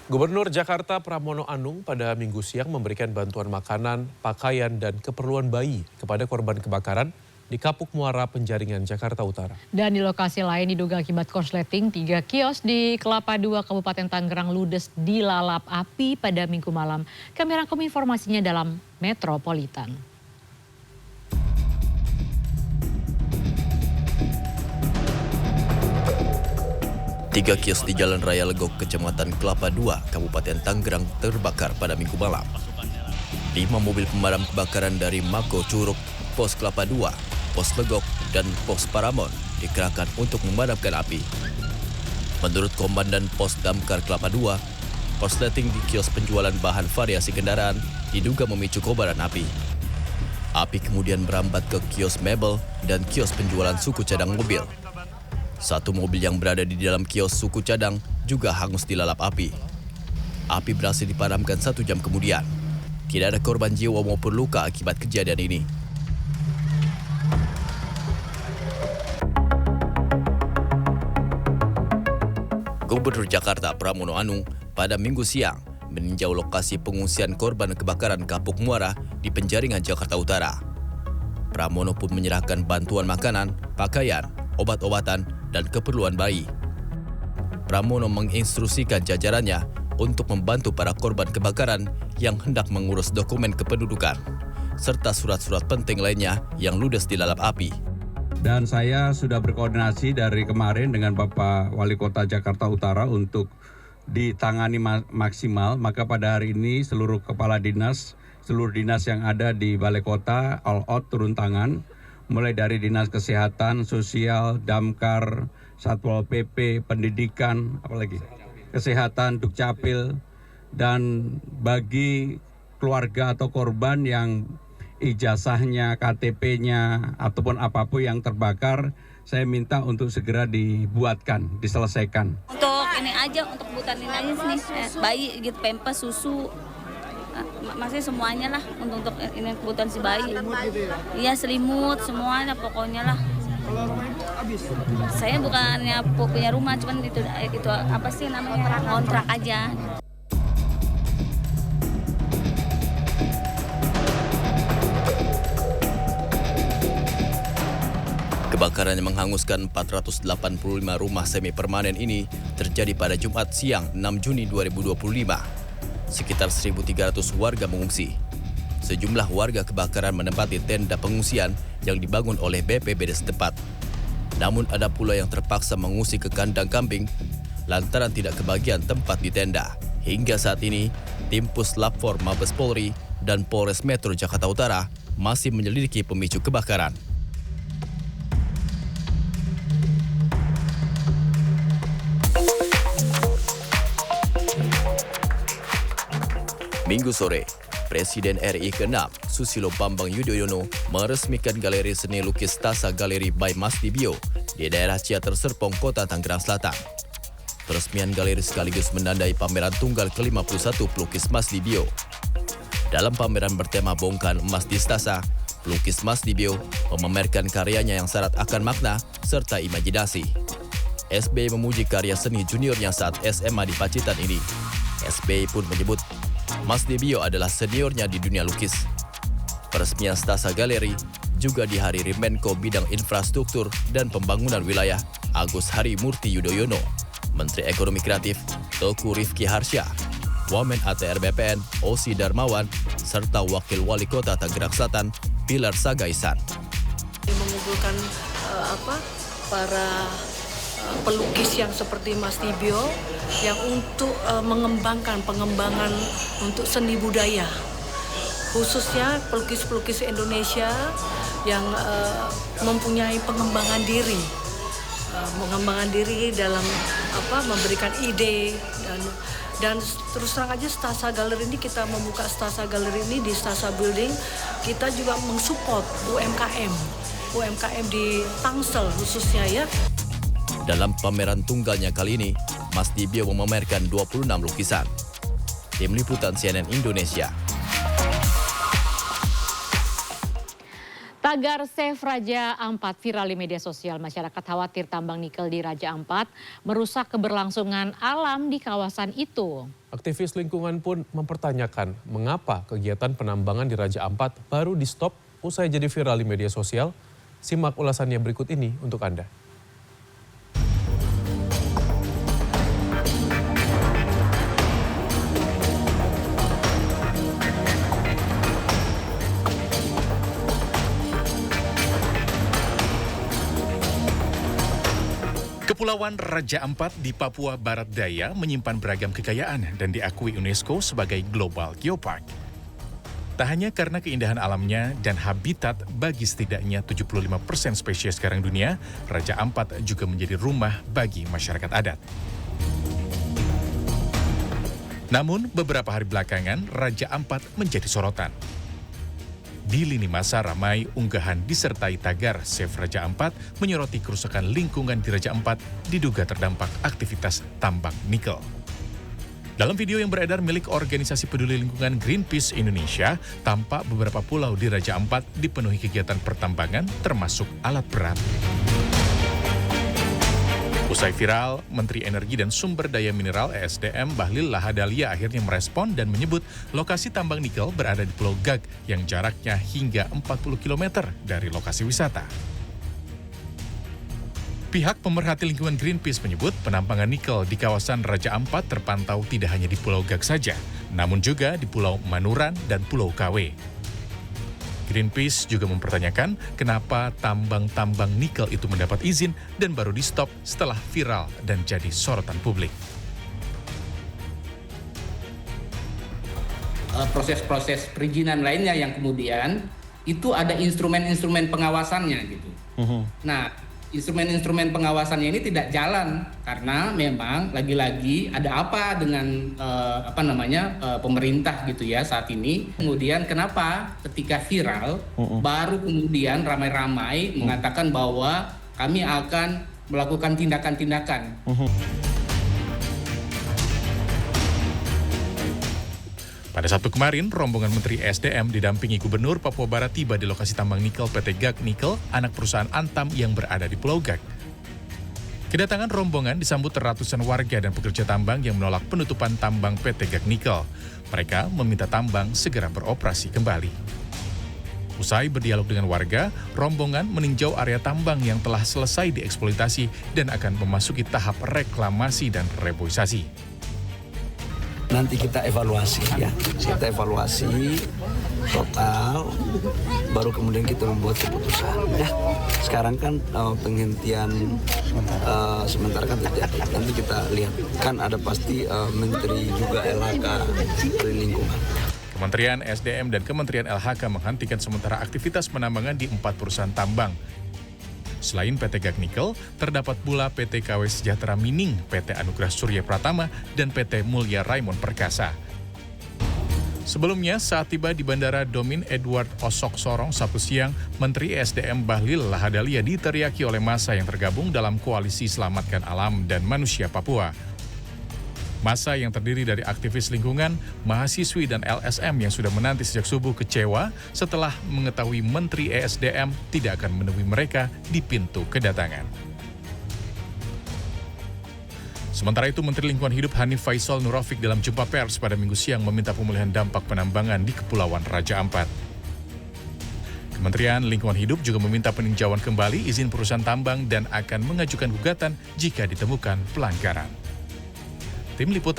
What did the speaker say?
Gubernur Jakarta Pramono Anung pada Minggu siang memberikan bantuan makanan, pakaian, dan keperluan bayi kepada korban kebakaran di Kapuk Muara Penjaringan, Jakarta Utara. Dan di lokasi lain diduga akibat korsleting, 3 kios di Kelapa II Kabupaten Tangerang ludes dilalap api pada Minggu malam. Kami rangkum informasinya dalam Metropolitan. Tiga kios di Jalan Raya Legok, Kecamatan Kelapa II, Kabupaten Tangerang terbakar pada Minggu malam. 5 mobil pemadam kebakaran dari Mako Curug, Pos Kelapa II, Pos Legok, dan Pos Paramon dikerahkan untuk memadamkan api. Menurut Komandan Pos Damkar Kelapa II, korsleting di kios penjualan bahan variasi kendaraan diduga memicu kobaran api. Api kemudian merambat ke kios mebel dan kios penjualan suku cadang mobil. Satu mobil yang berada di dalam kios suku cadang juga hangus dilalap api. Api berhasil dipadamkan 1 jam kemudian. Tidak ada korban jiwa maupun luka akibat kejadian ini. Gubernur Jakarta Pramono Anung pada Minggu siang meninjau lokasi pengungsian korban kebakaran Kapuk Muara di Penjaringan, Jakarta Utara. Pramono pun menyerahkan bantuan makanan, pakaian, obat-obatan, dan keperluan bayi. Pramono menginstruksikan jajarannya untuk membantu para korban kebakaran yang hendak mengurus dokumen kependudukan, serta surat-surat penting lainnya yang ludes dilalap api. Dan saya sudah berkoordinasi dari kemarin dengan Bapak Wali Kota Jakarta Utara untuk ditangani maksimal. Maka pada hari ini seluruh kepala dinas, seluruh dinas yang ada di Balai Kota all out turun tangan, mulai dari Dinas Kesehatan, Sosial, Damkar, Satpol PP, Pendidikan, apalagi Kesehatan, Dukcapil, dan bagi keluarga atau korban yang ijazahnya, KTP-nya, ataupun apapun yang terbakar, saya minta untuk segera dibuatkan, diselesaikan. Untuk ini aja, untuk kebutuhan ini aja nih, bayi gitu, pempes, susu. Masih semuanya lah untuk ini kebutuhan si bayi. Iya, selimut semuanya pokoknya lah. Kalau rumah ibu habis? Saya bukannya punya rumah, cuman itu apa sih namanya, kontrak aja. Kebakaran yang menghanguskan 485 rumah semi permanen ini terjadi pada Jumat siang 6 Juni 2025. Sekitar 1.300 warga mengungsi. Sejumlah warga kebakaran menempati tenda pengungsian yang dibangun oleh BPBD setempat. Namun ada pula yang terpaksa mengungsi ke kandang kambing lantaran tidak kebagian tempat di tenda. Hingga saat ini, tim Puslap 4 Mabes Polri dan Polres Metro Jakarta Utara masih menyelidiki pemicu kebakaran. Minggu sore, Presiden RI ke-6 Susilo Bambang Yudhoyono meresmikan galeri seni lukis Stasa Galeri by Mas Dibio di daerah Ciater Serpong, Kota Tangerang Selatan. Peresmian galeri sekaligus menandai pameran tunggal ke-51 pelukis Mas Dibio. Dalam pameran bertema Bongkahan Emas di Stasa, pelukis Mas Dibio memamerkan karyanya yang syarat akan makna serta imajinasi. SBY memuji karya seni juniornya saat SMA di Pacitan ini. SBY pun menyebut Mas Dibio adalah seniornya di dunia lukis. Peresmian Stasa Galeri juga dihadiri Menko Bidang Infrastruktur dan Pembangunan Wilayah Agus Harimurti Yudhoyono, Menteri Ekonomi Kreatif Teuku Rifki Harsha, Wamen ATR BPN Osi Darmawan, serta Wakil Wali Kota Tangerang Selatan Pilar Sagaisan. Mengumpulkan para pelukis yang seperti Mas Dibio yang untuk pengembangan untuk seni budaya, khususnya pelukis-pelukis Indonesia yang mempunyai pengembangan diri dalam memberikan ide dan terus terang aja Stasa Galeri ini, kita membuka Stasa Galeri ini di Stasa Building, kita juga mensupport UMKM di Tangsel khususnya ya. Dalam pameran tunggalnya kali ini, Mas Dibio memamerkan 26 lukisan. Tim Liputan CNN Indonesia. Tagar Save Raja Ampat viral di media sosial. Masyarakat khawatir tambang nikel di Raja Ampat merusak keberlangsungan alam di kawasan itu. Aktivis lingkungan pun mempertanyakan mengapa kegiatan penambangan di Raja Ampat baru di-stop usai jadi viral di media sosial. Simak ulasannya berikut ini untuk Anda. Kepulauan Raja Ampat di Papua Barat Daya menyimpan beragam kekayaan dan diakui UNESCO sebagai Global Geopark. Tak hanya karena keindahan alamnya dan habitat bagi setidaknya 75% spesies karang dunia, Raja Ampat juga menjadi rumah bagi masyarakat adat. Namun, beberapa hari belakangan, Raja Ampat menjadi sorotan. Di lini masa ramai unggahan disertai tagar Save Raja Ampat menyoroti kerusakan lingkungan di Raja Ampat diduga terdampak aktivitas tambang nikel. Dalam video yang beredar milik organisasi peduli lingkungan Greenpeace Indonesia, tampak beberapa pulau di Raja Ampat dipenuhi kegiatan pertambangan termasuk alat berat. Usai viral, Menteri Energi dan Sumber Daya Mineral (ESDM) Bahlil Lahadalia akhirnya merespon dan menyebut lokasi tambang nikel berada di Pulau Gag yang jaraknya hingga 40 km dari lokasi wisata. Pihak pemerhati lingkungan Greenpeace menyebut penambangan nikel di kawasan Raja Ampat terpantau tidak hanya di Pulau Gag saja, namun juga di Pulau Manuran dan Pulau Kawe. Greenpeace juga mempertanyakan kenapa tambang-tambang nikel itu mendapat izin dan baru di-stop setelah viral dan jadi sorotan publik. Proses-proses perizinan lainnya yang kemudian itu ada instrumen-instrumen pengawasannya gitu. Nah, instrumen-instrumen pengawasannya ini tidak jalan karena memang lagi-lagi ada apa dengan pemerintah gitu ya saat ini. Kemudian kenapa ketika viral baru kemudian ramai-ramai mengatakan bahwa kami akan melakukan tindakan-tindakan. Pada Sabtu kemarin, rombongan Menteri SDM didampingi Gubernur Papua Barat tiba di lokasi tambang nikel PT Gag Nikel, anak perusahaan Antam yang berada di Pulau Gag. Kedatangan rombongan disambut ratusan warga dan pekerja tambang yang menolak penutupan tambang PT Gag Nikel. Mereka meminta tambang segera beroperasi kembali. Usai berdialog dengan warga, rombongan meninjau area tambang yang telah selesai dieksploitasi dan akan memasuki tahap reklamasi dan reboisasi. Nanti kita evaluasi ya, kita evaluasi total, baru kemudian kita membuat keputusan. Ya, sekarang kan penghentian sementara kan terjadi. Nanti kita lihat, kan ada pasti Menteri juga LHK dari lingkungan. Kementerian SDM dan Kementerian LHK menghentikan sementara aktivitas penambangan di 4 perusahaan tambang. Selain PT Gag Nikel, terdapat pula PT KW Sejahtera Mining, PT Anugerah Surya Pratama, dan PT Mulya Raimond Perkasa. Sebelumnya, saat tiba di Bandara Domin Edward Osok Sorong Sabtu siang, Menteri SDM Bahlil Lahadalia diteriaki oleh massa yang tergabung dalam Koalisi Selamatkan Alam dan Manusia Papua. Massa yang terdiri dari aktivis lingkungan, mahasiswi, dan LSM yang sudah menanti sejak subuh kecewa setelah mengetahui Menteri ESDM tidak akan menemui mereka di pintu kedatangan. Sementara itu, Menteri Lingkungan Hidup Hanif Faisal Nurrafiq dalam jumpa pers pada Minggu siang meminta pemulihan dampak penambangan di Kepulauan Raja Ampat. Kementerian Lingkungan Hidup juga meminta peninjauan kembali izin perusahaan tambang dan akan mengajukan gugatan jika ditemukan pelanggaran. Tim Liputan